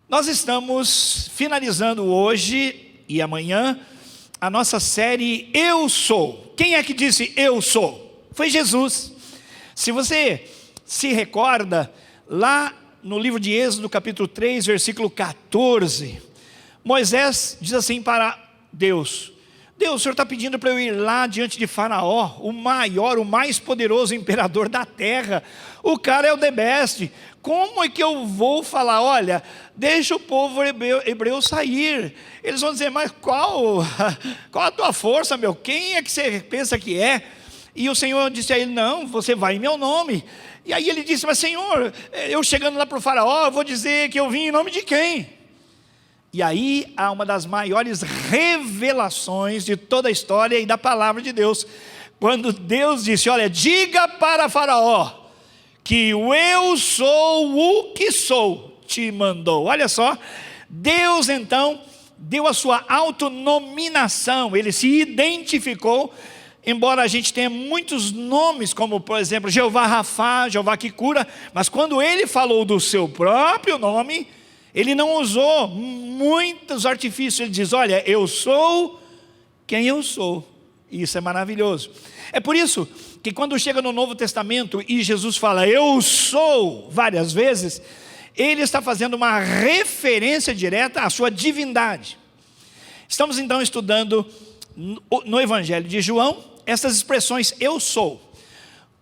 Nós estamos finalizando hoje e amanhã a nossa série Eu Sou. Quem é que disse Eu Sou? Foi Jesus. Se você se recorda, lá no livro de Êxodo, capítulo 3, versículo 14, Moisés diz assim para Deus: Deus, o Senhor está pedindo para eu ir lá diante de Faraó, o maior, o mais poderoso imperador da terra. O cara é o the best. Como é que eu vou falar? Olha, deixa o povo hebreu sair. Eles vão dizer, mas qual a tua força, meu? Quem é que você pensa que é? E o Senhor disse a ele, não, você vai em meu nome. E aí ele disse, mas Senhor, eu chegando lá para o Faraó, eu vou dizer que eu vim em nome de quem? E aí há uma das maiores revelações de toda a história e da palavra de Deus. Quando Deus disse, olha, diga para Faraó que o eu sou o que sou te mandou. Olha só, Deus então deu a sua autonominação, ele se identificou. Embora a gente tenha muitos nomes, como por exemplo Jeová Rafá, Jeová que cura, mas quando ele falou do seu próprio nome, ele não usou muitos artifícios. Ele diz, olha, eu sou quem eu sou. Isso é maravilhoso. É por isso que quando chega no Novo Testamento e Jesus fala eu sou várias vezes, ele está fazendo uma referência direta à sua divindade. Estamos então estudando no Evangelho de João essas expressões eu sou.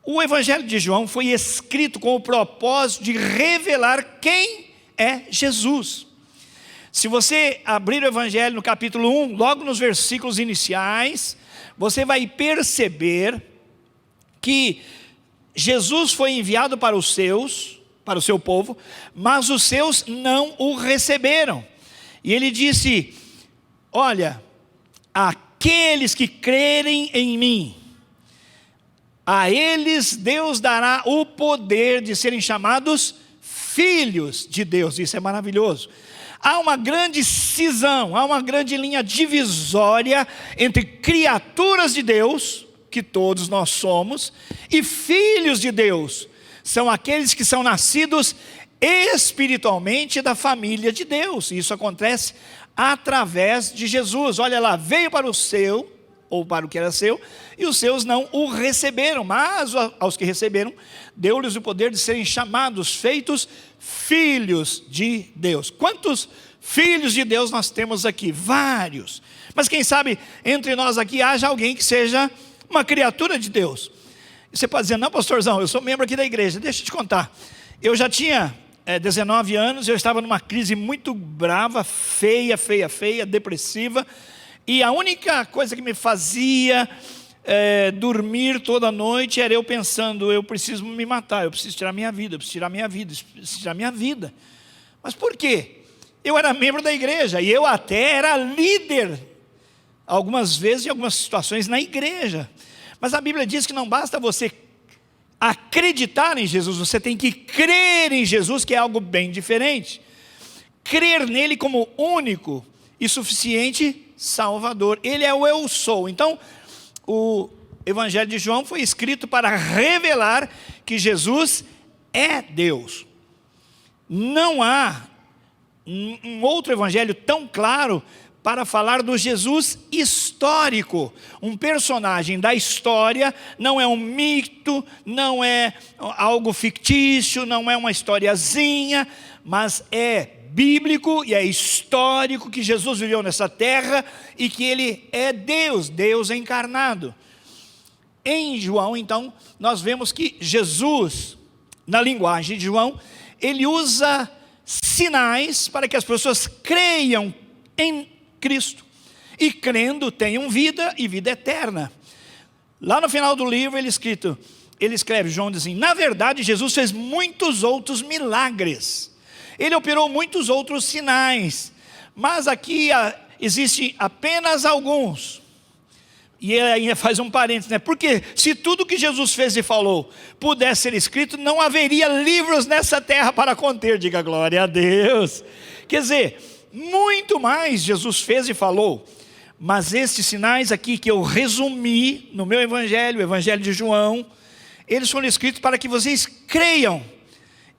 O Evangelho de João foi escrito com o propósito de revelar quem é Jesus. Se você abrir o Evangelho no capítulo 1, logo nos versículos iniciais, você vai perceber que Jesus foi enviado para os seus, para o seu povo, mas os seus não o receberam. E ele disse, olha, aqueles que crerem em mim, a eles Deus dará o poder de serem chamados filhos de Deus. Isso é maravilhoso. Há uma grande cisão, há uma grande linha divisória entre criaturas de Deus, que todos nós somos, e filhos de Deus. São aqueles que são nascidos espiritualmente da família de Deus. E isso acontece através de Jesus. Olha lá, veio para o seu, ou para o que era seu, e os seus não o receberam, mas aos que receberam, deu-lhes o poder de serem chamados, feitos filhos de Deus. Quantos filhos de Deus nós temos aqui? Vários. Mas quem sabe entre nós aqui haja alguém que seja uma criatura de Deus. Você pode dizer, não pastorzão, eu sou membro aqui da igreja. Deixa eu te contar, eu já tinha 19 anos, eu estava numa crise muito brava, feia, depressiva, e a única coisa que me fazia dormir toda noite era eu pensando, eu preciso me matar, eu preciso tirar minha vida, Mas por quê? Eu era membro da igreja, e eu até era líder, algumas vezes, em algumas situações na igreja. Mas a Bíblia diz que não basta você acreditar em Jesus, você tem que crer em Jesus, que é algo bem diferente. Crer nele como único e suficiente Salvador. Ele é o eu sou. Então, o Evangelho de João foi escrito para revelar que Jesus é Deus. Não há um outro evangelho tão claro para falar do Jesus histórico. Um personagem da história, não é um mito, não é algo fictício, não é uma historiazinha, mas é bíblico e é histórico que Jesus viveu nessa terra e que ele é Deus, Deus encarnado. Em João, então, nós vemos que Jesus, na linguagem de João, ele usa sinais para que as pessoas creiam em Cristo, e crendo tenham vida e vida eterna. Lá no final do livro ele escreve, João diz assim, na verdade Jesus fez muitos outros milagres, ele operou muitos outros sinais, mas aqui existe apenas alguns. E ele ainda faz um parênteses, né? Porque se tudo que Jesus fez e falou pudesse ser escrito, não haveria livros nessa terra para conter. Diga glória a Deus. Quer dizer, muito mais Jesus fez e falou. Mas estes sinais aqui que eu resumi no meu evangelho, o evangelho de João, eles foram escritos para que vocês creiam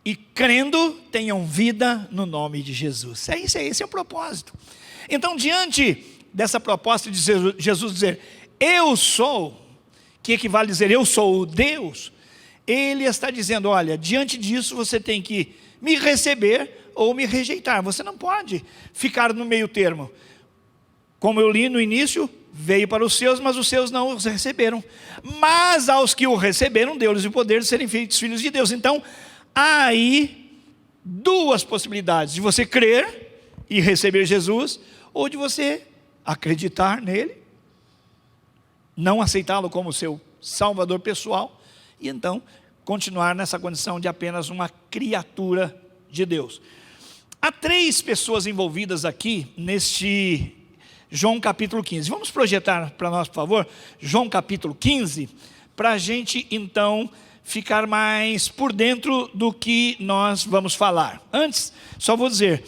e crendo tenham vida no nome de Jesus. Esse é o propósito. Então, diante dessa proposta de Jesus dizer, eu sou, que equivale a dizer, eu sou o Deus, ele está dizendo, olha, diante disso você tem que me receber ou me rejeitar. Você não pode ficar no meio termo. Como eu li no início, veio para os seus, mas os seus não os receberam. Mas aos que o receberam, deu-lhes o poder de serem feitos filhos de Deus. Então, há aí duas possibilidades, de você crer e receber Jesus, ou de você acreditar nele, não aceitá-lo como seu salvador pessoal, e então continuar nessa condição de apenas uma criatura de Deus. Há 3 pessoas envolvidas aqui neste João capítulo 15. Vamos projetar para nós, por favor, João capítulo 15, para a gente então ficar mais por dentro do que nós vamos falar. Antes, só vou dizer,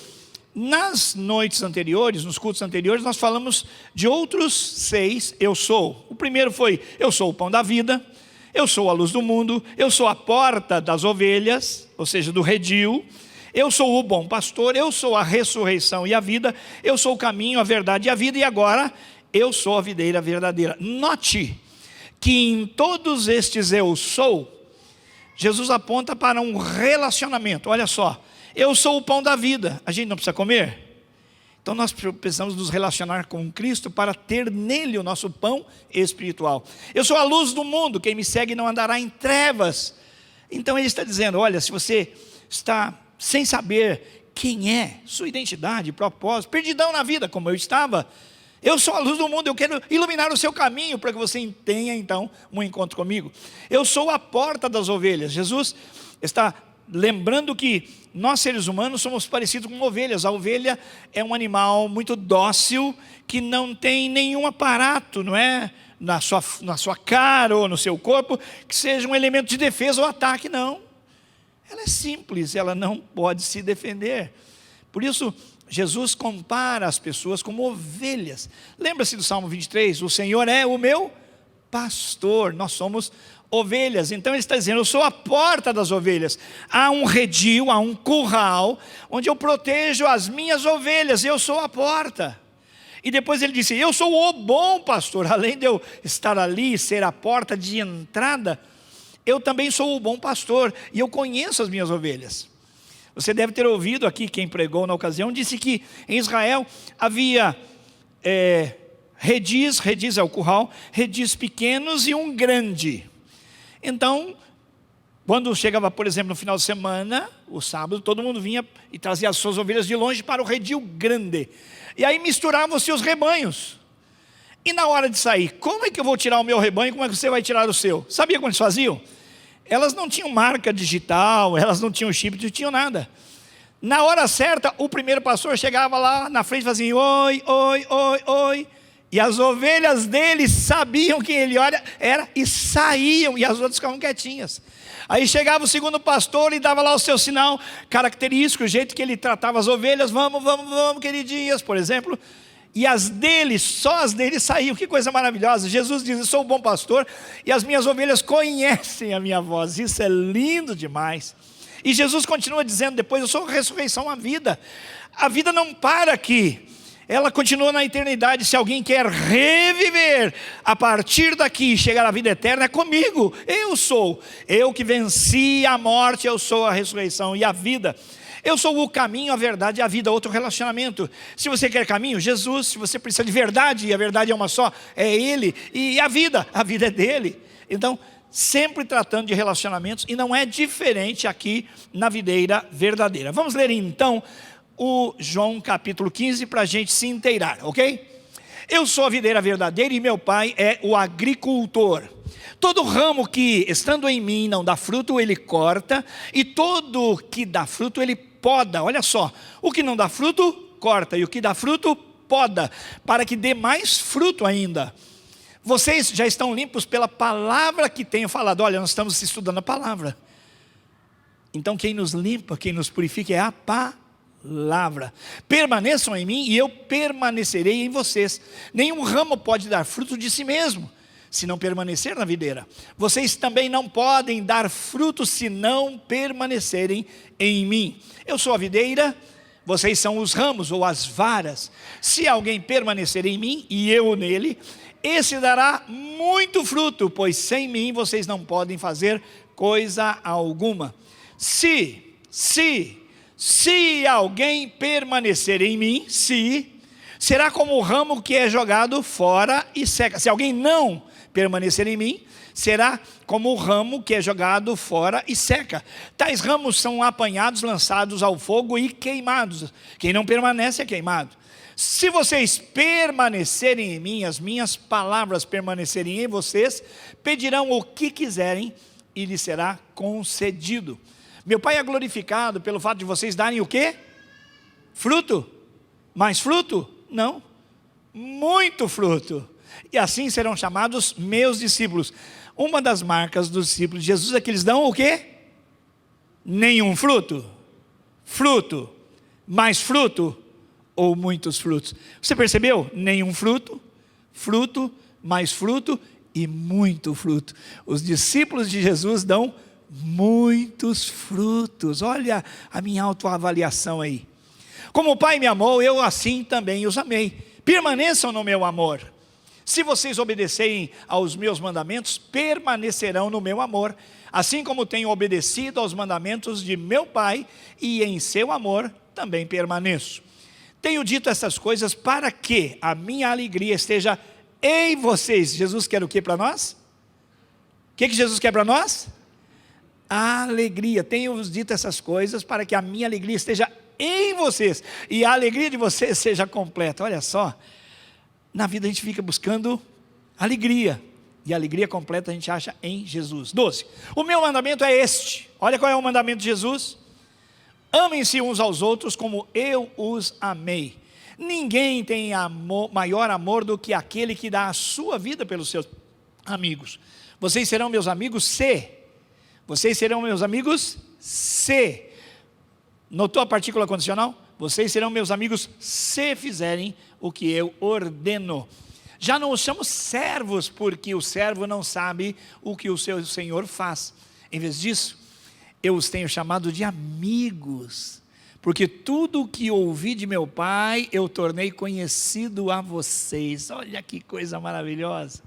nas noites anteriores, nos cultos anteriores, nós falamos de outros 6 eu sou. O primeiro foi, eu sou o pão da vida, eu sou a luz do mundo, eu sou a porta das ovelhas, ou seja, do redil, eu sou o bom pastor, eu sou a ressurreição e a vida, eu sou o caminho, a verdade e a vida, e agora eu sou a videira verdadeira. Note que em todos estes eu sou, Jesus aponta para um relacionamento. Olha só, eu sou o pão da vida, a gente não precisa comer? Então nós precisamos nos relacionar com Cristo para ter nele o nosso pão espiritual. Eu sou a luz do mundo, quem me segue não andará em trevas. Então ele está dizendo, olha, se você está sem saber quem é, sua identidade, propósito, perdidão na vida, como eu estava, eu sou a luz do mundo, eu quero iluminar o seu caminho, para que você tenha então um encontro comigo. Eu sou a porta das ovelhas. Jesus está lembrando que nós seres humanos somos parecidos com ovelhas. A ovelha é um animal muito dócil, que não tem nenhum aparato, não é? Na sua cara ou no seu corpo, que seja um elemento de defesa ou ataque, não. Ela é simples, ela não pode se defender. Por isso, Jesus compara as pessoas como ovelhas. Lembra-se do Salmo 23? O Senhor é o meu pastor, nós somos ovelhas. Então ele está dizendo, eu sou a porta das ovelhas. Há um redil, há um curral, onde eu protejo as minhas ovelhas, eu sou a porta. E depois ele disse, eu sou o bom pastor. Além de eu estar ali, ser a porta de entrada, eu também sou o bom pastor, e eu conheço as minhas ovelhas. Você deve ter ouvido aqui, quem pregou na ocasião, disse que em Israel havia redis é o curral, redis pequenos e um grande. Então, quando chegava, por exemplo, no final de semana, o sábado, todo mundo vinha e trazia as suas ovelhas de longe para o redil grande. E aí misturavam os seus rebanhos. E na hora de sair, como é que eu vou tirar o meu rebanho, como é que você vai tirar o seu? Sabia como eles faziam? Elas não tinham marca digital, elas não tinham chip, não tinham nada. Na hora certa, o primeiro pastor chegava lá na frente e fazia oi, oi, oi, oi. E as ovelhas dele sabiam quem ele era e saíam, e as outras ficavam quietinhas. Aí chegava o segundo pastor e dava lá o seu sinal característico, o jeito que ele tratava as ovelhas, vamos, queridinhas, por exemplo. E as dele, só as dele saíam. Que coisa maravilhosa. Jesus diz, eu sou o bom pastor e as minhas ovelhas conhecem a minha voz. Isso é lindo demais. E Jesus continua dizendo depois, eu sou a ressurreição, a vida. A vida não para aqui, ela continua na eternidade. Se alguém quer reviver a partir daqui e chegar à vida eterna, é comigo. Eu sou, eu que venci a morte, eu sou a ressurreição e a vida. Eu sou o caminho, a verdade e a vida, outro relacionamento. Se você quer caminho, Jesus. Se você precisa de verdade, e a verdade é uma só, é Ele. E a vida é dele. Então, sempre tratando de relacionamentos, e não é diferente aqui na videira verdadeira. Vamos ler então o João capítulo 15 para a gente se inteirar, ok? Eu sou a videira verdadeira e meu pai é o agricultor. Todo ramo que, estando em mim, não dá fruto, ele corta, e todo que dá fruto, ele poda. Olha só, o que não dá fruto, corta, e o que dá fruto, poda, para que dê mais fruto ainda. Vocês já estão limpos pela palavra que tenho falado. Olha, nós estamos estudando a palavra. Então quem nos limpa, quem nos purifica é a palavra. Permaneçam em mim e eu permanecerei em vocês. Nenhum ramo pode dar fruto de si mesmo, se não permanecer na videira. Vocês também não podem dar fruto se não permanecerem em mim. Eu sou a videira, vocês são os ramos ou as varas. Se alguém permanecer em mim e eu nele, esse dará muito fruto, pois sem mim vocês não podem fazer coisa alguma. Se alguém permanecer em mim, será como o ramo que é jogado fora e seca. Se alguém não permanecer em mim, será como o ramo que é jogado fora e seca. Tais ramos são apanhados, lançados ao fogo e queimados. Quem não permanece é queimado. Se vocês permanecerem em mim, as minhas palavras permanecerem em vocês, pedirão o que quiserem e lhes será concedido. Meu Pai é glorificado pelo fato de vocês darem o quê? Fruto. Mais fruto? Não. Muito fruto. E assim serão chamados meus discípulos. Uma das marcas dos discípulos de Jesus é que eles dão o quê? Nenhum fruto. Fruto. Mais fruto ou muitos frutos. Você percebeu? Nenhum fruto, fruto, mais fruto e muito fruto. Os discípulos de Jesus dão muitos frutos. Olha a minha autoavaliação aí. Como o Pai me amou, eu assim também os amei. Permaneçam no meu amor. Se vocês obedecerem aos meus mandamentos, permanecerão no meu amor, assim como tenho obedecido aos mandamentos de meu Pai, e em seu amor também permaneço. Tenho dito essas coisas para que a minha alegria esteja em vocês. Jesus quer o que para nós? O que Jesus quer para nós? A alegria. Tenho dito essas coisas para que a minha alegria esteja em vocês, e a alegria de vocês seja completa. Olha só, na vida a gente fica buscando alegria, e a alegria completa a gente acha em Jesus. 12. O meu mandamento é este. Olha qual é o mandamento de Jesus. Amem-se uns aos outros como eu os amei. Ninguém tem maior amor do que aquele que dá a sua vida pelos seus amigos. Vocês serão meus amigos se. Vocês serão meus amigos se. Notou a partícula condicional? Vocês serão meus amigos se fizerem o que eu ordeno. Já não os chamo servos, porque o servo não sabe o que o seu senhor faz. Em vez disso, eu os tenho chamado de amigos, porque tudo o que ouvi de meu Pai, eu tornei conhecido a vocês. Olha que coisa maravilhosa.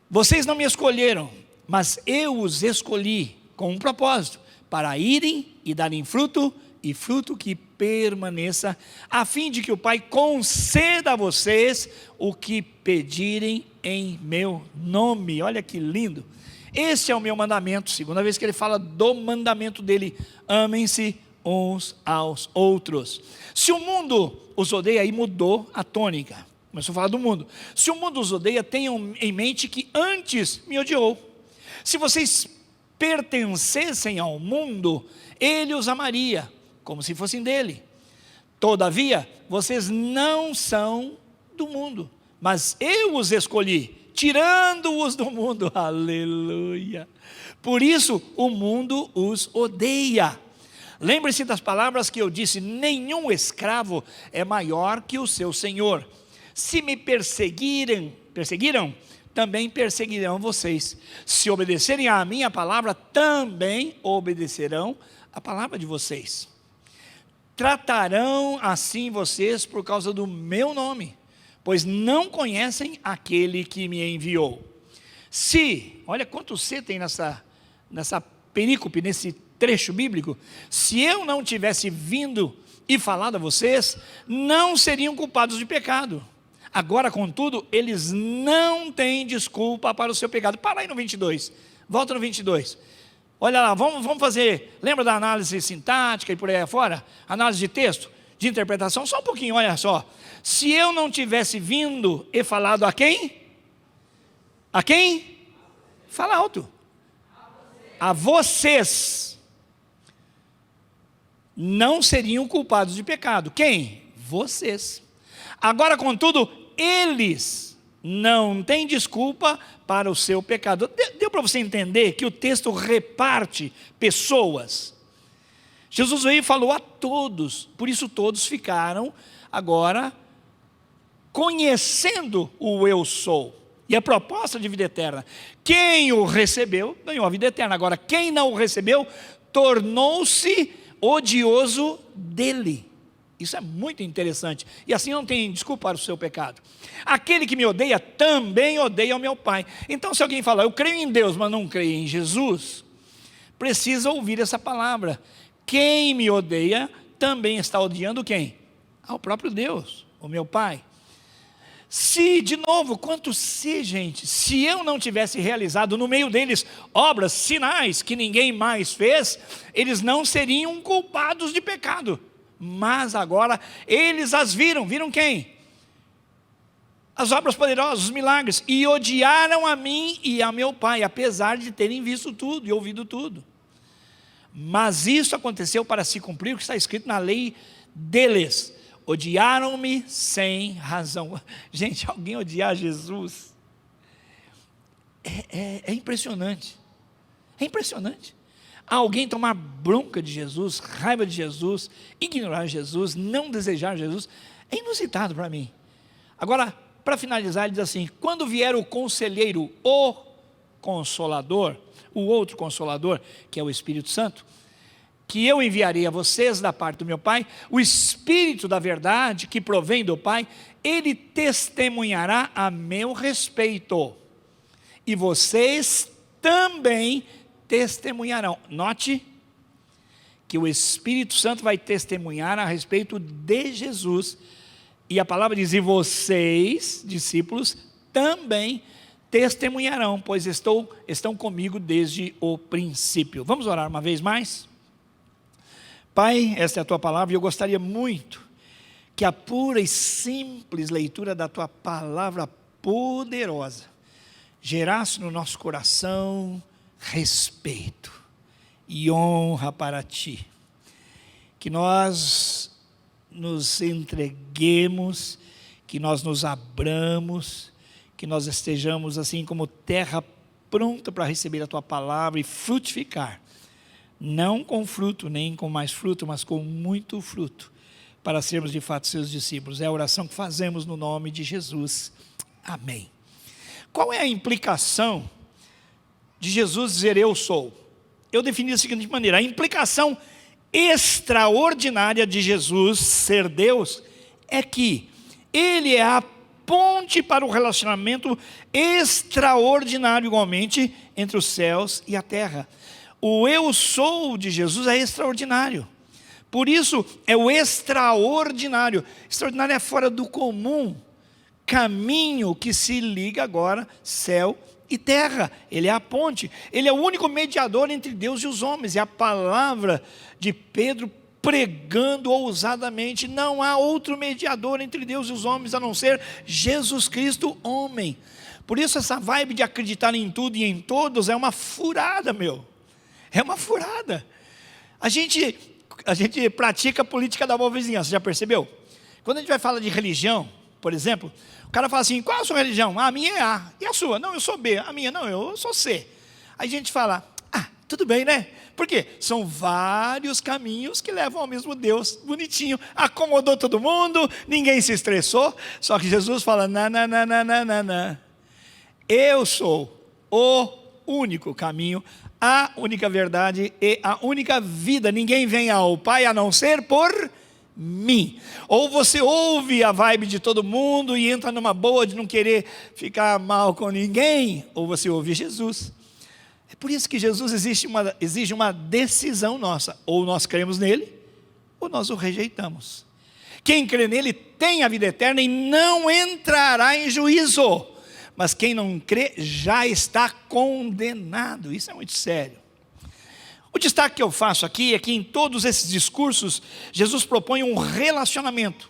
Vocês não me escolheram, mas eu os escolhi com um propósito, para irem e darem fruto, e fruto que permaneça, a fim de que o Pai conceda a vocês o que pedirem em meu nome. Olha que lindo. Esse é o meu mandamento, segunda vez que ele fala do mandamento dele: amem-se uns aos outros. Se o mundo os odeia, aí mudou a tônica, começou a falar do mundo. Se o mundo os odeia, tenham em mente que antes me odiou. Se vocês pertencessem ao mundo, ele os amaria, como se fossem dele. Todavia, vocês não são do mundo, mas eu os escolhi, tirando-os do mundo. Aleluia. Por isso o mundo os odeia. Lembre-se das palavras que eu disse: nenhum escravo é maior que o seu senhor. Se me perseguiram, também perseguirão vocês. Se obedecerem à minha palavra, também obedecerão a palavra de vocês. Tratarão assim vocês por causa do meu nome, pois não conhecem aquele que me enviou. Olha quanto C tem nessa perícope, nesse trecho bíblico. Se eu não tivesse vindo e falado a vocês, não seriam culpados de pecado. Agora, contudo, eles não têm desculpa para o seu pecado. Para aí no 22, volta no 22. Olha lá, vamos fazer, lembra da análise sintática e por aí afora? Análise de texto, de interpretação, só um pouquinho, olha só. Se eu não tivesse vindo e falado a quem? A quem? Fala alto. A vocês. Não seriam culpados de pecado. Quem? Vocês. Agora, contudo, eles não têm desculpa para o seu pecado. Deu para você entender que o texto reparte pessoas? Jesus veio e falou a todos, por isso todos ficaram agora conhecendo o eu sou. E a proposta de vida eterna, quem o recebeu, ganhou a vida eterna. Agora, quem não o recebeu, tornou-se odioso dele. Isso é muito interessante. E assim não tem desculpa para o seu pecado. Aquele que me odeia, também odeia o meu Pai. Então, se alguém falar, eu creio em Deus, mas não creio em Jesus, precisa ouvir essa palavra. Quem me odeia, também está odiando quem? Ao próprio Deus, o meu Pai. Se, de novo, quanto se, gente, se eu não tivesse realizado no meio deles obras, sinais que ninguém mais fez, eles não seriam culpados de pecado. Mas agora eles as viram. Viram quem? As obras poderosas, os milagres. E odiaram a mim e a meu Pai, apesar de terem visto tudo e ouvido tudo. Mas isso aconteceu para se cumprir o que está escrito na lei deles. Odiaram-me sem razão. Gente, alguém odiar Jesus é impressionante. É impressionante. Alguém tomar bronca de Jesus, raiva de Jesus, ignorar Jesus, não desejar Jesus, é inusitado para mim. Agora, para finalizar, ele diz assim: quando vier o conselheiro, o Consolador, o outro Consolador, que é o Espírito Santo, que eu enviarei a vocês da parte do meu Pai, o Espírito da verdade que provém do Pai, ele testemunhará a meu respeito, e vocês também testemunharão. Note que o Espírito Santo vai testemunhar a respeito de Jesus, e a palavra diz, e vocês, discípulos, também testemunharão, pois estão comigo desde o princípio. Vamos orar uma vez mais? Pai, esta é a tua palavra, e eu gostaria muito que a pura e simples leitura da tua palavra poderosa gerasse no nosso coração respeito e honra para ti, que nós nos entreguemos, que nós nos abramos, que nós estejamos assim como terra pronta para receber a tua palavra e frutificar, não com fruto, nem com mais fruto, mas com muito fruto, para sermos de fato seus discípulos. É a oração que fazemos no nome de Jesus, amém. Qual é a implicação de Jesus dizer eu sou? Eu defini da seguinte maneira: a implicação extraordinária de Jesus ser Deus é que ele é a ponte para o relacionamento extraordinário igualmente entre os céus e a terra. O eu sou de Jesus é extraordinário, por isso é o extraordinário. Extraordinário é fora do comum, caminho que se liga agora céu e terra. Ele é a ponte, ele é o único mediador entre Deus e os homens. E a palavra de Pedro pregando ousadamente: não há outro mediador entre Deus e os homens a não ser Jesus Cristo, homem. Por isso essa vibe de acreditar em tudo e em todos é uma furada, meu. É uma furada. A gente pratica a política da boa vizinhança, já percebeu? Quando a gente vai falar de religião, por exemplo, o cara fala assim: qual é a sua religião? A minha é A. E a sua? Não, eu sou B. A minha? Não, eu sou C. Aí a gente fala: tudo bem, né? Por quê? São vários caminhos que levam ao mesmo Deus. Bonitinho, acomodou todo mundo, ninguém se estressou. Só que Jesus fala: não. Eu sou o único caminho, a única verdade e a única vida. Ninguém vem ao Pai a não ser por mim. Ou você ouve a vibe de todo mundo e entra numa boa de não querer ficar mal com ninguém, ou você ouve Jesus. É por isso que Jesus exige uma decisão nossa: ou nós cremos nele, ou nós o rejeitamos. Quem crê nele tem a vida eterna e não entrará em juízo, mas quem não crê já está condenado. Isso é muito sério. O destaque que eu faço aqui é que em todos esses discursos, Jesus propõe um relacionamento.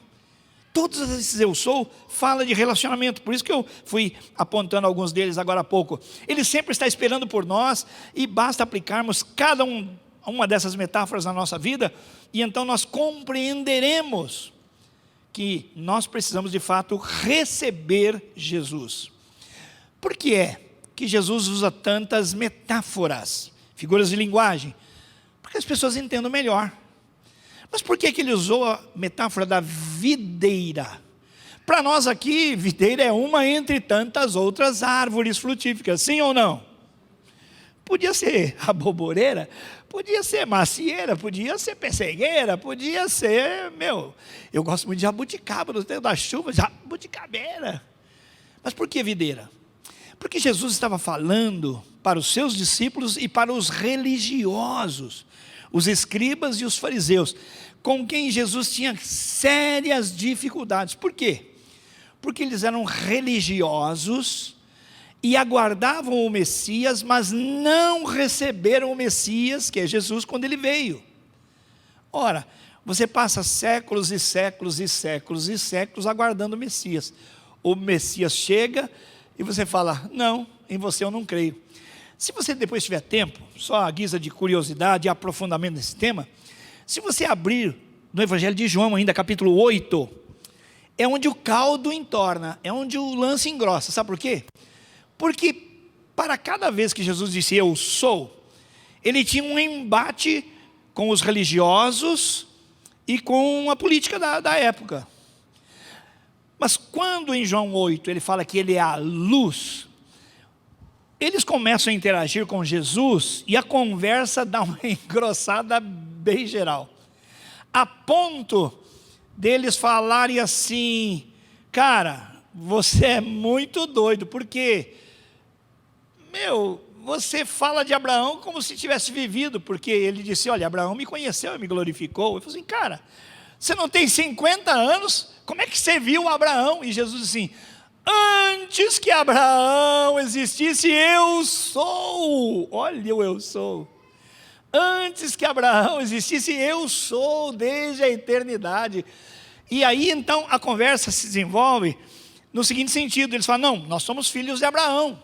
Todos esses eu sou fala de relacionamento, por isso que eu fui apontando alguns deles agora há pouco. Ele sempre está esperando por nós, e basta aplicarmos cada uma dessas metáforas na nossa vida, e então nós compreenderemos que nós precisamos de fato receber Jesus. Por que é que Jesus usa tantas metáforas, figuras de linguagem? Porque as pessoas entendam melhor. Mas por que ele usou a metáfora da videira? Para nós aqui, videira é uma entre tantas outras árvores frutíferas, sim ou não? Podia ser aboboreira, podia ser macieira, podia ser pessegueira, podia ser, eu gosto muito de jabuticaba, no tempo da chuva, jabuticabeira. Mas por que videira? Porque Jesus estava falando para os seus discípulos e para os religiosos, os escribas e os fariseus, com quem Jesus tinha sérias dificuldades. Por quê? Porque eles eram religiosos e aguardavam o Messias, mas não receberam o Messias, que é Jesus, quando ele veio. Ora, você passa séculos e séculos e séculos e séculos aguardando o Messias. O Messias chega e você fala, não, em você eu não creio. Se você depois tiver tempo, só a guisa de curiosidade e aprofundamento nesse tema, se você abrir no Evangelho de João ainda, capítulo 8, é onde o caldo entorna, é onde o lance engrossa. Sabe por quê? Porque para cada vez que Jesus disse eu sou, ele tinha um embate com os religiosos e com a política da época. Mas quando em João 8 ele fala que ele é a luz, eles começam a interagir com Jesus e a conversa dá uma engrossada bem geral, a ponto deles falarem assim, cara, você é muito doido, porque, você fala de Abraão como se tivesse vivido, porque ele disse, olha, Abraão me conheceu e me glorificou. Eu falei assim, cara, você não tem 50 anos, como é que você viu Abraão? E Jesus disse assim, antes que Abraão existisse, eu sou. Olha o eu sou. Antes que Abraão existisse, eu sou desde a eternidade. E aí então a conversa se desenvolve no seguinte sentido, eles falam, não, nós somos filhos de Abraão.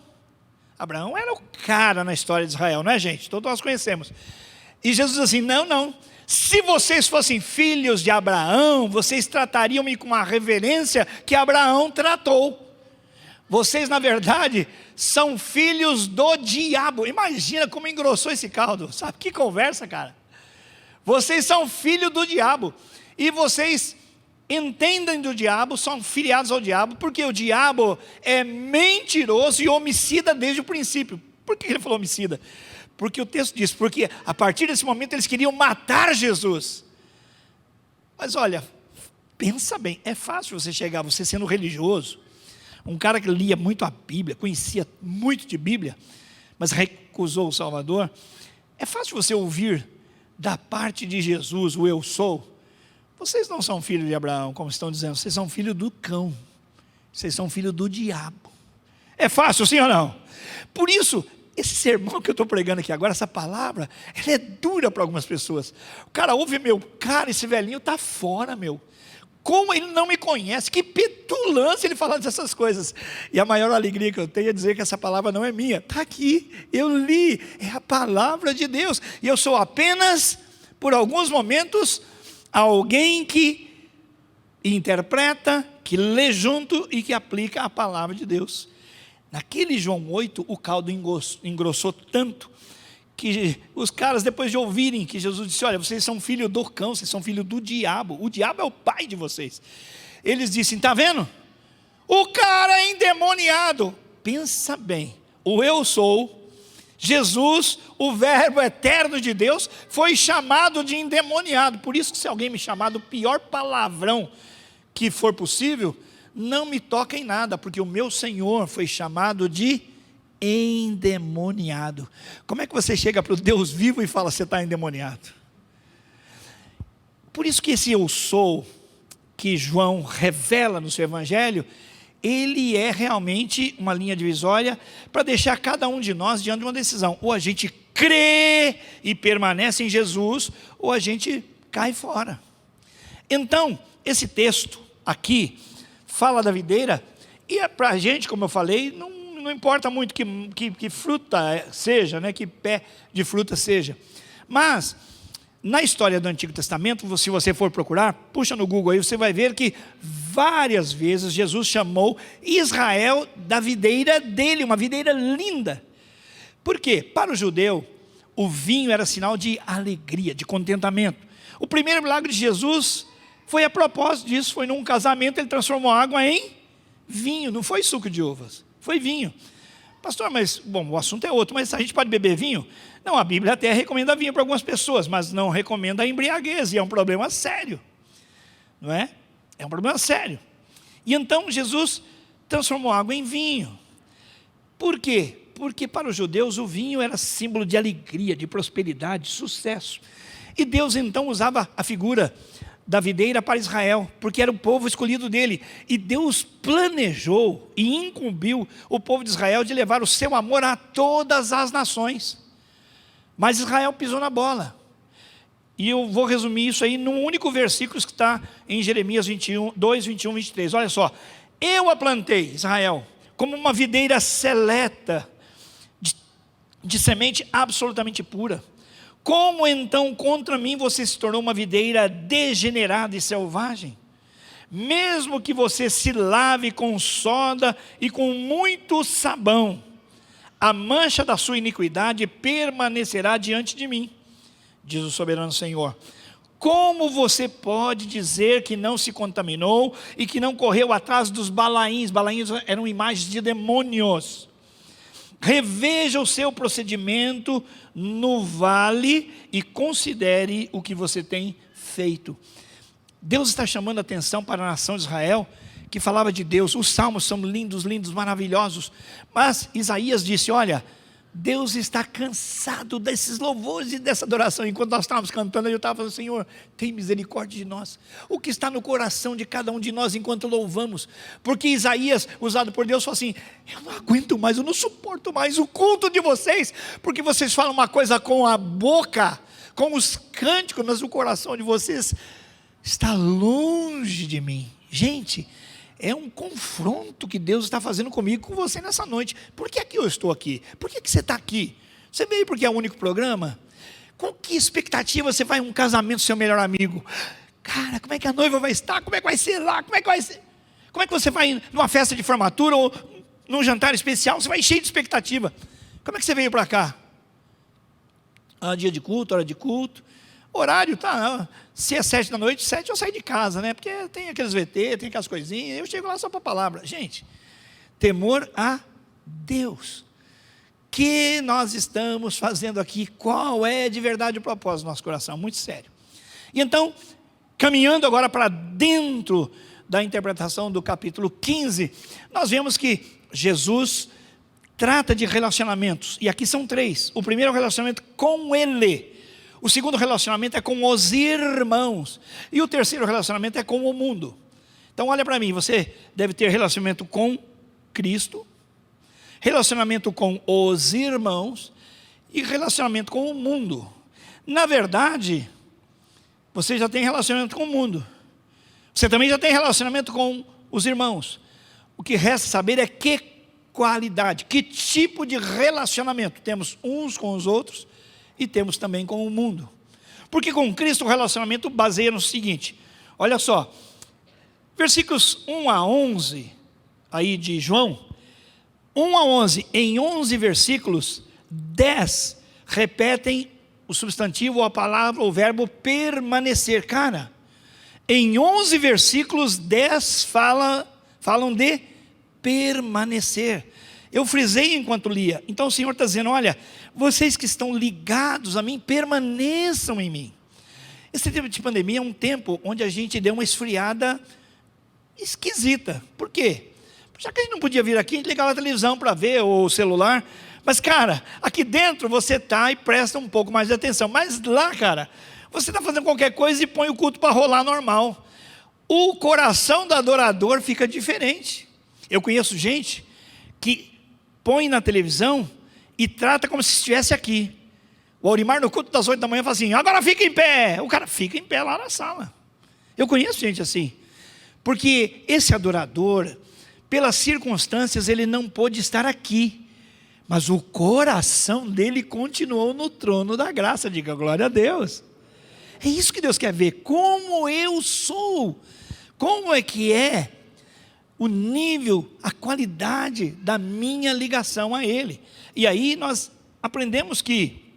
Abraão era o cara na história de Israel, não é, gente? Todos nós conhecemos. E Jesus diz assim, não, se vocês fossem filhos de Abraão, vocês tratariam-me com a reverência que Abraão tratou. Vocês, na verdade, são filhos do diabo. Imagina como engrossou esse caldo. Sabe que conversa, cara? Vocês são filhos do diabo. E vocês entendem do diabo, são filiados ao diabo, porque o diabo é mentiroso e homicida desde o princípio. Por que ele falou homicida? Porque o texto diz, porque a partir desse momento eles queriam matar Jesus. Mas olha, pensa bem, é fácil você chegar, você sendo religioso, um cara que lia muito a Bíblia, conhecia muito de Bíblia, mas recusou o Salvador. É fácil você ouvir da parte de Jesus, o eu sou. Vocês não são filhos de Abraão, como estão dizendo, vocês são filhos do cão, vocês são filhos do diabo. É fácil, sim ou não? Por isso, esse sermão que eu estou pregando aqui agora, essa palavra, ela é dura para algumas pessoas. O cara ouve, cara, esse velhinho está fora, como ele não me conhece, que petulância ele falar dessas coisas. E a maior alegria que eu tenho é dizer que essa palavra não é minha, está aqui, eu li, é a palavra de Deus, e eu sou apenas, por alguns momentos, alguém que interpreta, que lê junto e que aplica a palavra de Deus. Naquele João 8, o caldo engrossou tanto, que os caras, depois de ouvirem que Jesus disse, olha, vocês são filho do cão, vocês são filho do diabo, o diabo é o pai de vocês. Eles dizem, está vendo? O cara é endemoniado. Pensa bem, o eu sou, Jesus, o verbo eterno de Deus, foi chamado de endemoniado. Por isso que se alguém me chamar do pior palavrão que for possível, não me toca em nada, porque o meu Senhor foi chamado de endemoniado. Como é que você chega para o Deus vivo e fala, você está endemoniado? Por isso que esse eu sou, que João revela no seu evangelho, ele é realmente uma linha divisória para deixar cada um de nós diante de uma decisão. Ou a gente crê e permanece em Jesus, ou a gente cai fora. Então, esse texto aqui fala da videira, e é para a gente, como eu falei, não importa muito que fruta seja, né, que pé de fruta seja. Mas, na história do Antigo Testamento, se você for procurar, puxa no Google aí, você vai ver que várias vezes Jesus chamou Israel da videira dele, uma videira linda. Por quê? Para o judeu, o vinho era sinal de alegria, de contentamento. O primeiro milagre de Jesus Foi a propósito disso, foi num casamento, ele transformou água em vinho, não foi suco de uvas, foi vinho. Pastor, mas, bom, o assunto é outro, mas a gente pode beber vinho? Não, a Bíblia até recomenda vinho para algumas pessoas, mas não recomenda a embriaguez, e é um problema sério, não é? É um problema sério. E então Jesus transformou água em vinho. Por quê? Porque para os judeus o vinho era símbolo de alegria, de prosperidade, de sucesso. E Deus então usava a figura da videira para Israel, porque era o povo escolhido dele. E Deus planejou e incumbiu o povo de Israel de levar o seu amor a todas as nações. Mas Israel pisou na bola. E eu vou resumir isso aí num único versículo que está em Jeremias 2, 21, 23. Olha só. Eu a plantei, Israel, como uma videira seleta, de semente absolutamente pura. Como então contra mim você se tornou uma videira degenerada e selvagem? Mesmo que você se lave com soda e com muito sabão, a mancha da sua iniquidade permanecerá diante de mim, diz o soberano Senhor. Como você pode dizer que não se contaminou e que não correu atrás dos balaíns? Balaíns eram imagens de demônios. Reveja o seu procedimento no vale e considere o que você tem feito. Deus está chamando a atenção para a nação de Israel, que falava de Deus. Os salmos são lindos, lindos, maravilhosos. Mas Isaías disse, olha, Deus está cansado desses louvores e dessa adoração. Enquanto nós estávamos cantando, eu estava falando, Senhor, tem misericórdia de nós. O que está no coração de cada um de nós enquanto louvamos? Porque Isaías, usado por Deus, falou assim, eu não aguento mais, eu não suporto mais o culto de vocês, porque vocês falam uma coisa com a boca, com os cânticos, mas o coração de vocês está longe de mim. Gente, é um confronto que Deus está fazendo comigo, com você nessa noite. Por que é que eu estou aqui? Por que você está aqui? Você veio porque é o único programa? Com que expectativa você vai a um casamento do seu melhor amigo? Cara, como é que a noiva vai estar? Como é que vai ser lá? Como é que vai ser? Como é que você vai numa festa de formatura ou num jantar especial? Você vai cheio de expectativa. Como é que você veio para cá? Dia de culto, hora de culto. Horário, tá, se é 7 da noite, 7 eu saio de casa, né? Porque tem aqueles VT, tem aquelas coisinhas, eu chego lá só para a palavra. Gente, temor a Deus. Que nós estamos fazendo aqui? Qual é de verdade o propósito do nosso coração? Muito sério. E então, caminhando agora para dentro da interpretação do capítulo 15, nós vemos que Jesus trata de relacionamentos, e aqui são 3. O primeiro é o relacionamento com Ele. O segundo relacionamento é com os irmãos. E o terceiro relacionamento é com o mundo. Então olha para mim, você deve ter relacionamento com Cristo, relacionamento com os irmãos e relacionamento com o mundo. Na verdade, você já tem relacionamento com o mundo. Você também já tem relacionamento com os irmãos. O que resta saber é que qualidade, que tipo de relacionamento temos uns com os outros e temos também com o mundo. Porque com Cristo o relacionamento baseia no seguinte, olha só, versículos 1 a 11, aí de João, 1 a 11, em 11 versículos, 10 repetem o substantivo, a palavra, o verbo permanecer. Cara, em 11 versículos, 10 falam de permanecer. Eu frisei enquanto lia. Então o Senhor está dizendo, olha, vocês que estão ligados a mim, permaneçam em mim. Esse tempo de pandemia é um tempo onde a gente deu uma esfriada esquisita. Por quê? Já que a gente não podia vir aqui, ligar a televisão para ver, ou o celular. Mas cara, aqui dentro você está e presta um pouco mais de atenção. Mas lá, cara, você está fazendo qualquer coisa e põe o culto para rolar normal. O coração do adorador fica diferente. Eu conheço gente que põe na televisão e trata como se estivesse aqui. O Aurimar no culto das 8 da manhã fala assim, agora fica em pé. O cara fica em pé lá na sala. Eu conheço gente assim. Porque esse adorador, pelas circunstâncias, ele não pôde estar aqui. Mas o coração dele continuou no trono da graça. Diga glória a Deus. É isso que Deus quer ver. Como eu sou. Como é que é o nível, a qualidade da minha ligação a Ele. E aí nós aprendemos que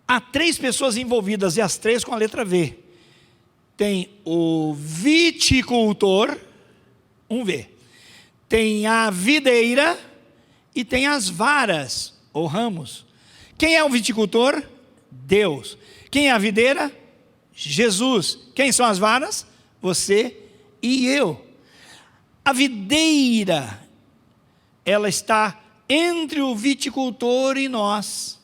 há 3 pessoas envolvidas, e as 3 com a letra V. tem o viticultor, um V, tem a videira e tem as varas ou ramos. Quem é o viticultor? Deus. Quem é a videira? Jesus. Quem são as varas? Você e eu. A videira, ela está entre o viticultor e nós.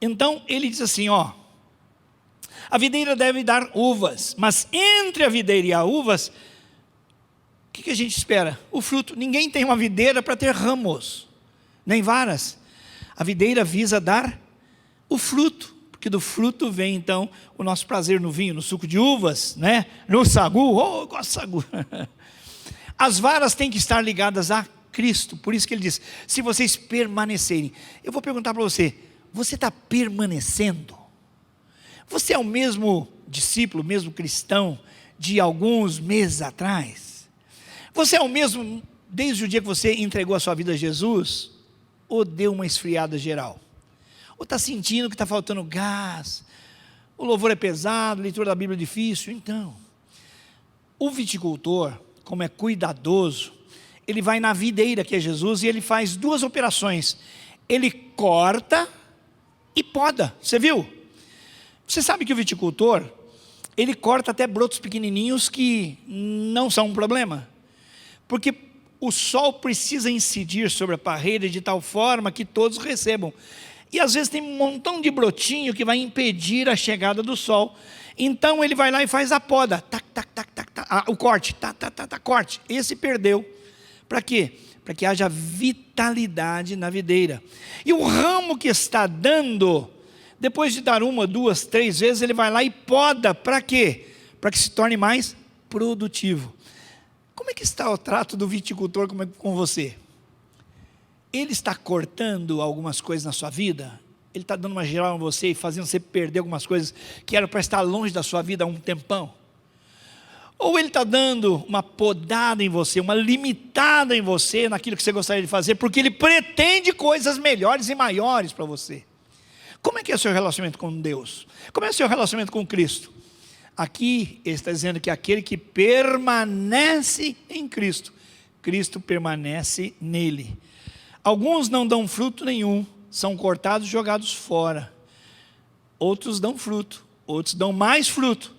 Então ele diz assim, ó, a videira deve dar uvas, mas entre a videira e as uvas, o que a gente espera? O fruto. Ninguém tem uma videira para ter ramos, nem varas. A videira visa dar o fruto, porque do fruto vem então o nosso prazer no vinho, no suco de uvas, né? No sagu, eu gosto de sagu. As varas têm que estar ligadas a Cristo, por isso que ele diz, se vocês permanecerem. Eu vou perguntar para você, você está permanecendo? Você é o mesmo discípulo, mesmo cristão de alguns meses atrás? Você é o mesmo desde o dia que você entregou a sua vida a Jesus? Ou deu uma esfriada geral? Ou está sentindo que está faltando gás? O louvor é pesado, a leitura da Bíblia é difícil? Então, o viticultor, como é cuidadoso, ele vai na videira que é Jesus e ele faz duas operações. Ele corta e poda, você viu? Você sabe que o viticultor, ele corta até brotos pequenininhos que não são um problema. Porque o sol precisa incidir sobre a parreira de tal forma que todos recebam. E às vezes tem um montão de brotinho que vai impedir a chegada do sol. Então ele vai lá e faz a poda. Tac, tac, tac, tac, tac, o corte. Tac, tac, tac, tac, corte. Esse perdeu. Para quê? Para que haja vitalidade na videira. E o ramo que está dando, depois de dar uma, duas, três vezes, ele vai lá e poda. Para quê? Para que se torne mais produtivo. Como é que está o trato do viticultor com você? Ele está cortando algumas coisas na sua vida? Ele está dando uma geral em você e fazendo você perder algumas coisas que eram para estar longe da sua vida há um tempão? Ou ele está dando uma podada em você, uma limitada em você naquilo que você gostaria de fazer, porque ele pretende coisas melhores e maiores para você? Como é que é o seu relacionamento com Deus? Como é o seu relacionamento com Cristo? Aqui ele está dizendo que aquele que permanece em Cristo, Cristo permanece nele. Alguns não dão fruto nenhum, são cortados e jogados fora. Outros dão fruto, outros dão mais fruto.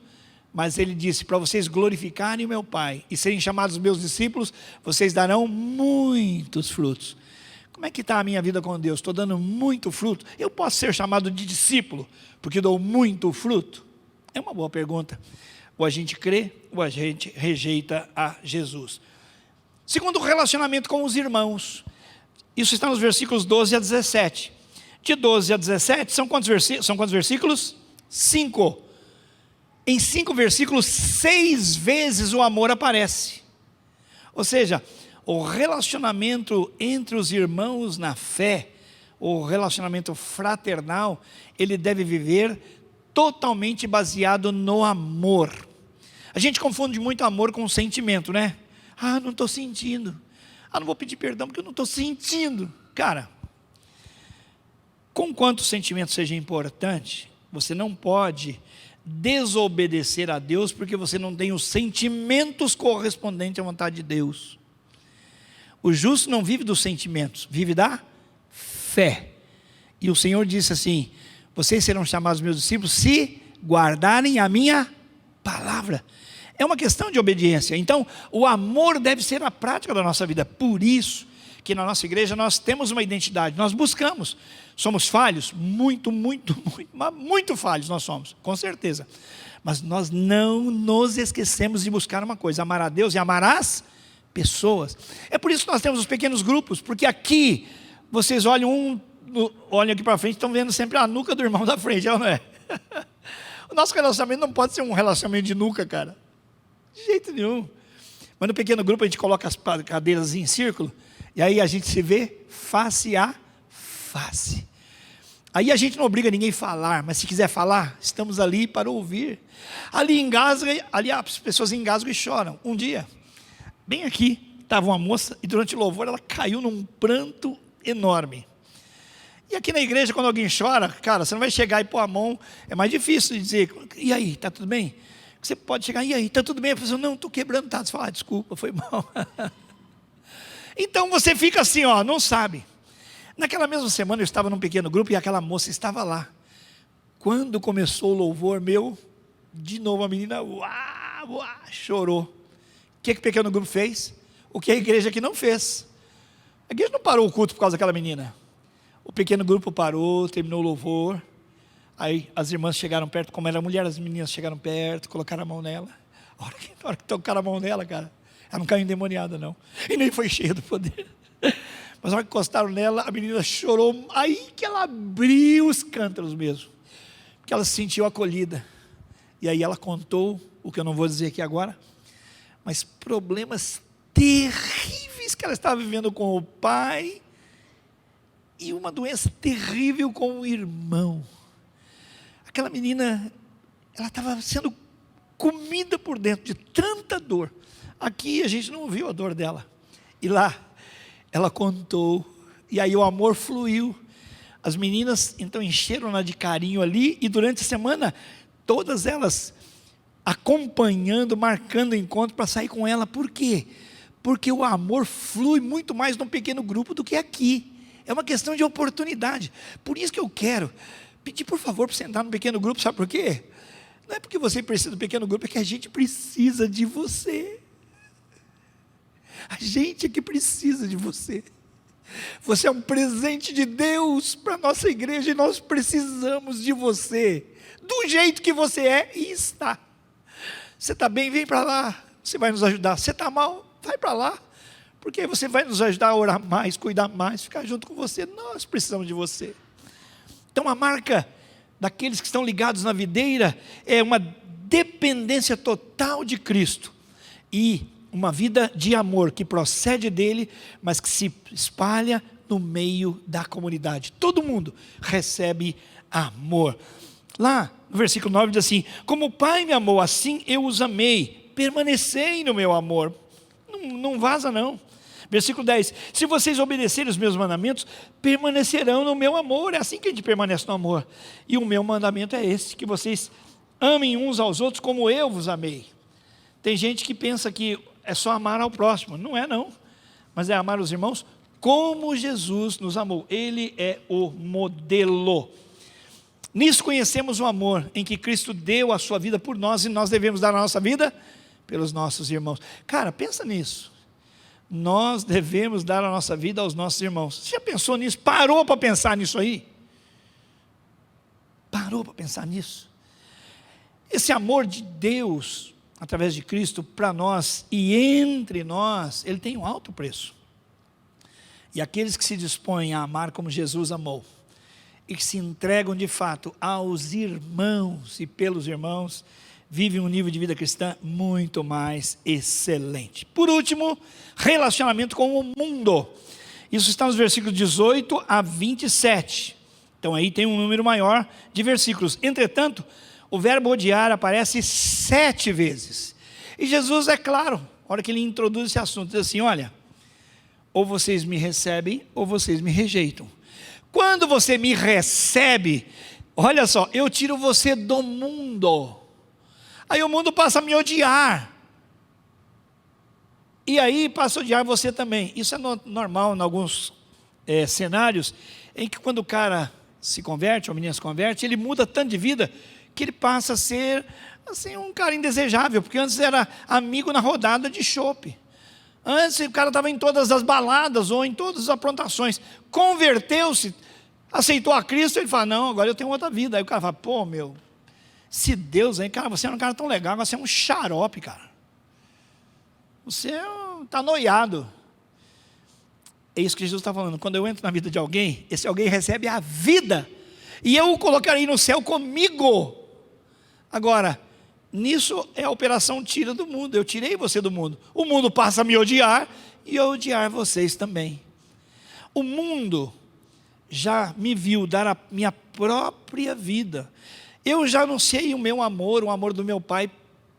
Mas ele disse, para vocês glorificarem o meu Pai e serem chamados meus discípulos, vocês darão muitos frutos. Como é que está a minha vida com Deus? Estou dando muito fruto? Eu posso ser chamado de discípulo, porque dou muito fruto? É uma boa pergunta. Ou a gente crê, ou a gente rejeita a Jesus. Segundo, o relacionamento com os irmãos. Isso está nos versículos 12 a 17. De 12 a 17, são quantos versículos? 5. Em 5 versículos, 6 vezes o amor aparece. Ou seja, o relacionamento entre os irmãos na fé, o relacionamento fraternal, ele deve viver totalmente baseado no amor. A gente confunde muito amor com sentimento, né? Ah, não estou sentindo. Ah, não vou pedir perdão porque eu não estou sentindo. Cara, conquanto o sentimento seja importante, você não pode desobedecer a Deus porque você não tem os sentimentos correspondentes à vontade de Deus. O justo não vive dos sentimentos, vive da fé. E o Senhor disse assim, vocês serão chamados meus discípulos se guardarem a minha palavra. É uma questão de obediência. Então o amor deve ser a prática da nossa vida. Por isso que na nossa igreja nós temos uma identidade, nós buscamos. Somos falhos? Muito falhos nós somos, com certeza. Mas nós não nos esquecemos de buscar uma coisa, amar a Deus e amar as pessoas. É por isso que nós temos os pequenos grupos, porque aqui, vocês olham aqui para frente, estão vendo sempre a nuca do irmão da frente, não é? O nosso relacionamento não pode ser um relacionamento de nuca, cara. De jeito nenhum. Mas no pequeno grupo a gente coloca as cadeiras em círculo, e aí a gente se vê face a face. Aí a gente não obriga ninguém a falar, mas se quiser falar, estamos ali para ouvir. Ali engasga, ali as pessoas engasgam e choram. Um dia, bem aqui, estava uma moça e durante o louvor ela caiu num pranto enorme. E aqui na igreja, quando alguém chora, cara, você não vai chegar e pôr a mão, é mais difícil de dizer, e aí, está tudo bem? Você pode chegar, e aí, está tudo bem? A pessoa, não, estou quebrando, tá? Você fala, desculpa, foi mal. Então você fica assim, ó, não sabe. Naquela mesma semana eu estava num pequeno grupo e aquela moça estava lá. Quando começou o louvor meu, de novo a menina chorou. O que o pequeno grupo fez? O que a igreja aqui não fez. A igreja não parou o culto por causa daquela menina. O pequeno grupo parou, terminou o louvor. Aí as irmãs chegaram perto, como era mulher, as meninas chegaram perto, colocaram a mão nela. A hora que tocaram a mão nela, cara, ela não caiu endemoniada não. E nem foi cheia do poder. Mas na hora que encostaram nela, a menina chorou. Aí que ela abriu os cântaros mesmo. Porque ela se sentiu acolhida. E aí ela contou, o que eu não vou dizer aqui agora, mas problemas terríveis que ela estava vivendo com o pai e uma doença terrível com o irmão. Aquela menina, ela estava sendo comida por dentro de tanta dor. Aqui a gente não ouviu a dor dela. E lá, ela contou, e aí o amor fluiu. As meninas então encheram-na de carinho ali, e durante a semana, todas elas acompanhando, marcando encontro para sair com ela. Por quê? Porque o amor flui muito mais num pequeno grupo do que aqui. É uma questão de oportunidade. Por isso que eu quero pedir, por favor, para você entrar num pequeno grupo. Sabe por quê? Não é porque você precisa do pequeno grupo, é que a gente precisa de você. A gente é que precisa de você. Você é um presente de Deus para a nossa igreja e nós precisamos de você, do jeito que você é e está. Você está bem, vem para lá, você vai nos ajudar. Você está mal, vai para lá, porque você vai nos ajudar a orar mais, cuidar mais, ficar junto com você. Nós precisamos de você. Então a marca daqueles que estão ligados na videira é uma dependência total de Cristo e uma vida de amor que procede dele, mas que se espalha no meio da comunidade. Todo mundo recebe amor. Lá no versículo 9 diz assim: como o Pai me amou, assim eu os amei, permanecei no meu amor. Não vaza não. Versículo 10, se vocês obedecerem os meus mandamentos, permanecerão no meu amor. É assim que a gente permanece no amor. E o meu mandamento é esse, que vocês amem uns aos outros como eu vos amei. Tem gente que pensa que é só amar ao próximo. Não é não, mas é amar os irmãos como Jesus nos amou. Ele é o modelo. Nisso conhecemos o amor, em que Cristo deu a sua vida por nós, e nós devemos dar a nossa vida pelos nossos irmãos. Cara, pensa nisso. Nós devemos dar a nossa vida aos nossos irmãos. Você já pensou nisso? Parou para pensar nisso aí? Parou para pensar nisso? Esse amor de Deus, através de Cristo, para nós e entre nós, ele tem um alto preço. E aqueles que se dispõem a amar como Jesus amou, e que se entregam de fato aos irmãos e pelos irmãos, vivem um nível de vida cristã muito mais excelente. Por último, relacionamento com o mundo. Isso está nos versículos 18 a 27. Então aí tem um número maior de versículos. Entretanto, o verbo odiar aparece 7 vezes. E Jesus é claro, na hora que ele introduz esse assunto, diz assim: olha, ou vocês me recebem, ou vocês me rejeitam. Quando você me recebe, olha só, eu tiro você do mundo. Aí o mundo passa a me odiar. E aí passa a odiar você também. Isso é normal em alguns cenários, em que quando o cara se converte, ou a menina se converte, ele muda tanto de vida, que ele passa a ser assim, um cara indesejável, porque antes era amigo na rodada de chope. Antes o cara estava em todas as baladas, ou em todas as aprontações. Converteu-se, aceitou a Cristo, ele fala: não, agora eu tenho outra vida. Aí o cara fala: pô, meu, se Deus, aí, cara, você é um cara tão legal, você é um xarope, cara. Você está noiado. É isso que Jesus está falando. Quando eu entro na vida de alguém, esse alguém recebe a vida, e eu o colocarei no céu comigo. Agora, nisso é a operação tira do mundo. Eu tirei você do mundo. O mundo passa a me odiar, e eu odiar vocês também. O mundo já me viu dar a minha própria vida. Eu já anunciei o meu amor, o amor do meu Pai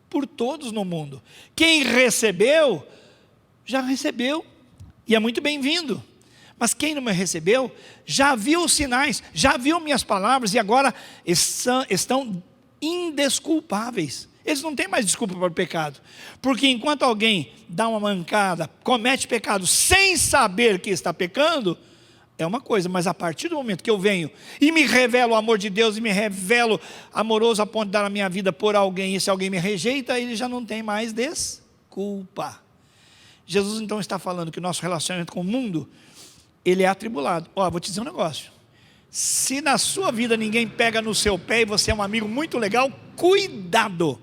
por todos no mundo. Quem recebeu, já recebeu, e é muito bem-vindo. Mas quem não me recebeu, já viu os sinais, já viu minhas palavras, e agora estão indesculpáveis. Eles não têm mais desculpa para o pecado. Porque enquanto alguém dá uma mancada, comete pecado sem saber que está pecando, é uma coisa, mas a partir do momento que eu venho e me revelo o amor de Deus, e me revelo amoroso a ponto de dar a minha vida por alguém, e se alguém me rejeita, ele já não tem mais desculpa. Jesus então está falando que o nosso relacionamento com o mundo, ele é atribulado. Ó, vou te dizer um negócio. Se na sua vida ninguém pega no seu pé e você é um amigo muito legal, cuidado.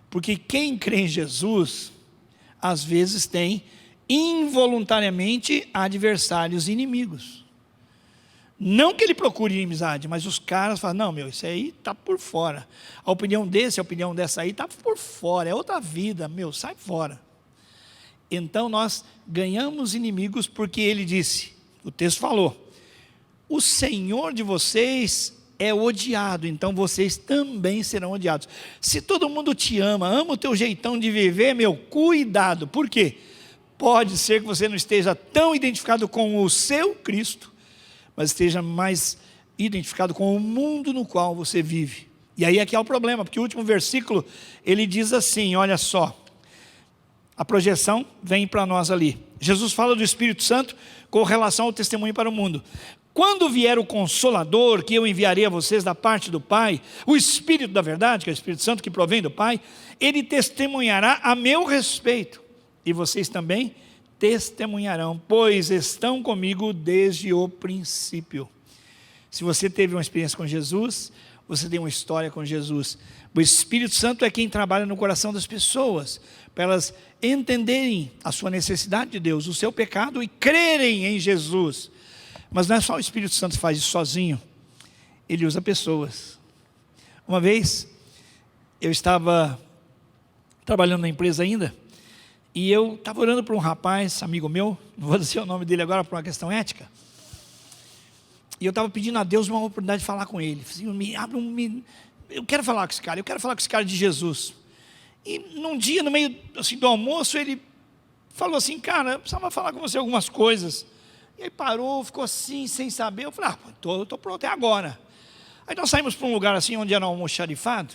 Porque quem crê em Jesus, às vezes tem involuntariamente adversários inimigos. Não que ele procure inimizade, mas os caras falam, não, meu, isso aí está por fora. A opinião desse, a opinião dessa aí está por fora, é outra vida, meu, sai fora. Então nós ganhamos inimigos porque ele disse, o texto falou, o Senhor de vocês é odiado, então vocês também serão odiados. Se todo mundo te ama o teu jeitão de viver, meu, cuidado. Por quê? Pode ser que você não esteja tão identificado com o seu Cristo, mas esteja mais identificado com o mundo no qual você vive. E aí é que é o problema, porque o último versículo, ele diz assim, olha só, a projeção vem para nós ali. Jesus fala do Espírito Santo com relação ao testemunho para o mundo. Quando vier o Consolador, que eu enviarei a vocês da parte do Pai, o Espírito da verdade, que é o Espírito Santo que provém do Pai, ele testemunhará a meu respeito, e vocês também testemunharão, pois estão comigo desde o princípio. Se você teve uma experiência com Jesus, você tem uma história com Jesus. O Espírito Santo é quem trabalha no coração das pessoas, para elas entenderem a sua necessidade de Deus, o seu pecado, e crerem em Jesus. Mas não é só o Espírito Santo que faz isso sozinho, ele usa pessoas. Uma vez, eu estava trabalhando na empresa ainda, e eu estava orando para um rapaz, amigo meu, não vou dizer o nome dele agora por uma questão ética, e eu estava pedindo a Deus uma oportunidade de falar com ele. Eu quero falar com esse cara, eu quero falar com esse cara de Jesus. E num dia, no meio assim, do almoço, ele falou assim, cara, eu precisava falar com você algumas coisas. E aí parou, ficou assim, sem saber. Eu falei, estou pronto, é agora. Aí nós saímos para um lugar assim, onde era um almoxarifado.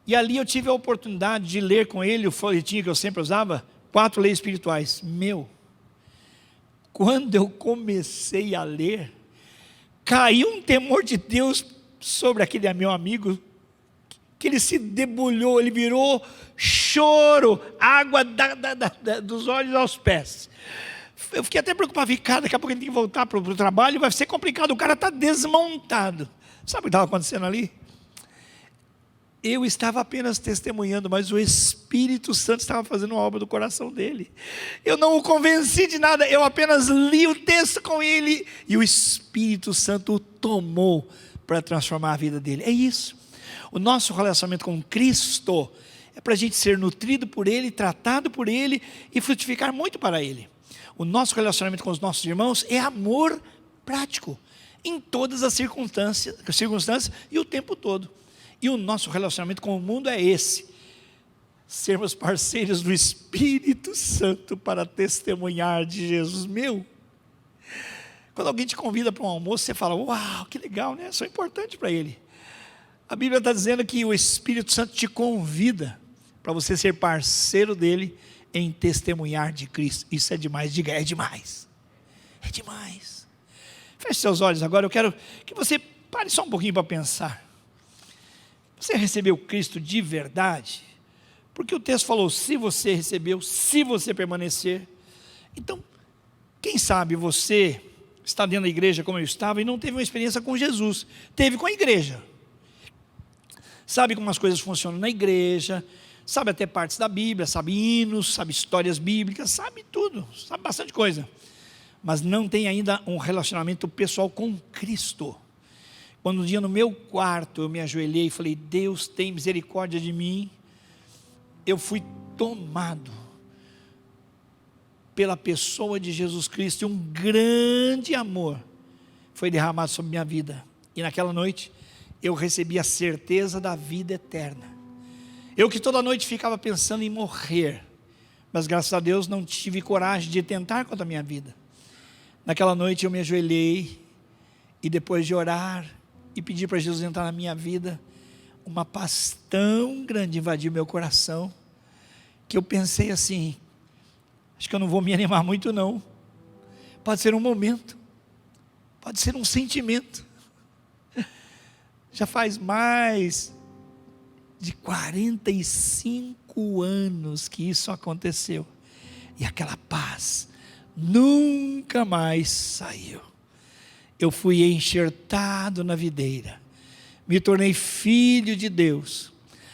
E ali eu tive a oportunidade de ler com ele o folhetinho que eu sempre usava, 4 leis espirituais. Meu, quando eu comecei a ler, caiu um temor de Deus sobre aquele meu amigo, que ele se debulhou, ele virou choro, água dos olhos aos pés. Eu fiquei até preocupado, cara, daqui a pouco ele tem que voltar para o trabalho, vai ser complicado, o cara está desmontado. Sabe o que estava acontecendo ali? Eu estava apenas testemunhando, mas o Espírito Santo estava fazendo uma obra do coração dele. Eu não o convenci de nada, eu apenas li o texto com ele, e o Espírito Santo o tomou para transformar a vida dele. É isso. O nosso relacionamento com Cristo é para a gente ser nutrido por Ele, tratado por Ele e frutificar muito para Ele. O nosso relacionamento com os nossos irmãos é amor prático, em todas as circunstâncias e o tempo todo. E o nosso relacionamento com o mundo é esse: sermos parceiros do Espírito Santo para testemunhar de Jesus. Meu, quando alguém te convida para um almoço, você fala, uau, que legal, né? Sou importante para ele. A Bíblia está dizendo que o Espírito Santo te convida para você ser parceiro dele em testemunhar de Cristo. Isso é demais, diga, é demais. É demais. Feche seus olhos agora, eu quero que você pare só um pouquinho para pensar. Você recebeu Cristo de verdade? Porque o texto falou, se você recebeu, se você permanecer. Então, quem sabe você está dentro da igreja como eu estava e não teve uma experiência com Jesus, teve com a igreja. Sabe como as coisas funcionam na igreja, sabe até partes da Bíblia, sabe hinos, sabe histórias bíblicas, sabe tudo, sabe bastante coisa. Mas não tem ainda um relacionamento pessoal com Cristo. Quando um dia no meu quarto eu me ajoelhei e falei, Deus tem misericórdia de mim, eu fui tomado pela pessoa de Jesus Cristo, e um grande amor foi derramado sobre minha vida. E naquela noite eu recebi a certeza da vida eterna. Eu que toda noite ficava pensando em morrer, mas graças a Deus não tive coragem de tentar contra a minha vida. Naquela noite eu me ajoelhei, e depois de orar e pedir para Jesus entrar na minha vida, uma paz tão grande invadiu meu coração, que eu pensei assim, acho que eu não vou me animar muito não. Pode ser um momento, pode ser um sentimento. Já faz mais de 45 anos que isso aconteceu, e aquela paz nunca mais saiu. Eu fui enxertado na videira, me tornei filho de Deus,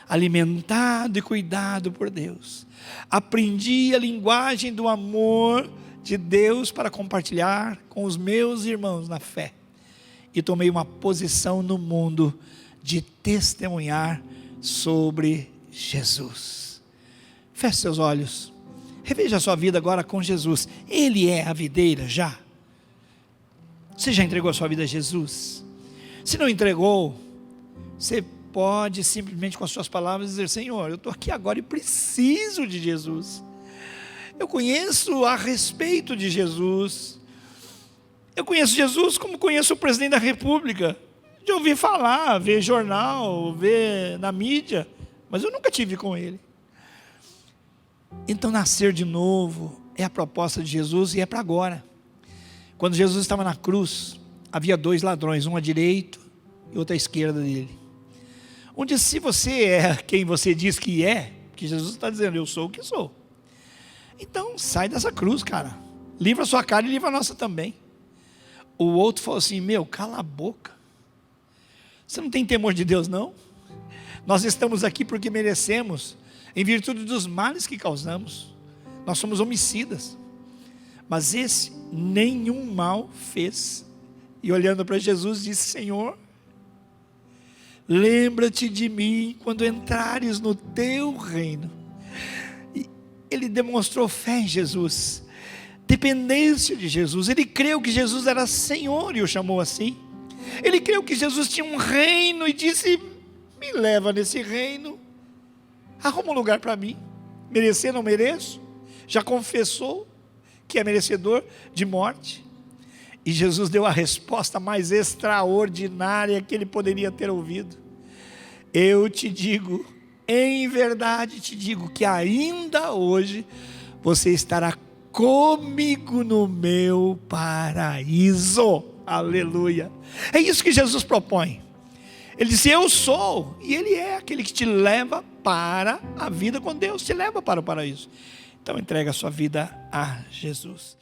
alimentado e cuidado por Deus. Aprendi a linguagem do amor de Deus para compartilhar com os meus irmãos na fé. E tomei uma posição no mundo de testemunhar sobre Jesus. Feche seus olhos. Reveja a sua vida agora com Jesus. Ele é a videira já. Você já entregou a sua vida a Jesus? Se não entregou, você pode simplesmente com as suas palavras dizer: Senhor, eu estou aqui agora e preciso de Jesus. Eu conheço a respeito de Jesus. Eu conheço Jesus como conheço o presidente da República. De ouvir falar, ver jornal, ver na mídia, mas eu nunca tive com ele. Então nascer de novo é a proposta de Jesus e é para agora. Quando Jesus estava na cruz, havia 2 ladrões, um à direita e outro à esquerda dele. Um disse: se você é quem você diz que é, que Jesus está dizendo, eu sou o que sou. Então sai dessa cruz, cara. Livra a sua cara e livra a nossa também. O outro falou assim: meu, cala a boca. Você não tem temor de Deus não? Nós estamos aqui porque merecemos, em virtude dos males que causamos. Nós somos homicidas. Mas esse nenhum mal fez. E olhando para Jesus disse: Senhor, lembra-te de mim quando entrares no teu reino. E ele demonstrou fé em Jesus, dependência de Jesus. Ele creu que Jesus era Senhor e o chamou assim. Ele creu que Jesus tinha um reino e disse: me leva nesse reino, arruma um lugar para mim. Merecer não mereço, já confessou que é merecedor de morte. E Jesus deu a resposta mais extraordinária que ele poderia ter ouvido: eu te digo, em verdade te digo, que ainda hoje você estará comigo no meu paraíso. Aleluia. É isso que Jesus propõe. Ele disse: eu sou, e ele é aquele que te leva para a vida com Deus, te leva para o paraíso. Então entrega a sua vida a Jesus.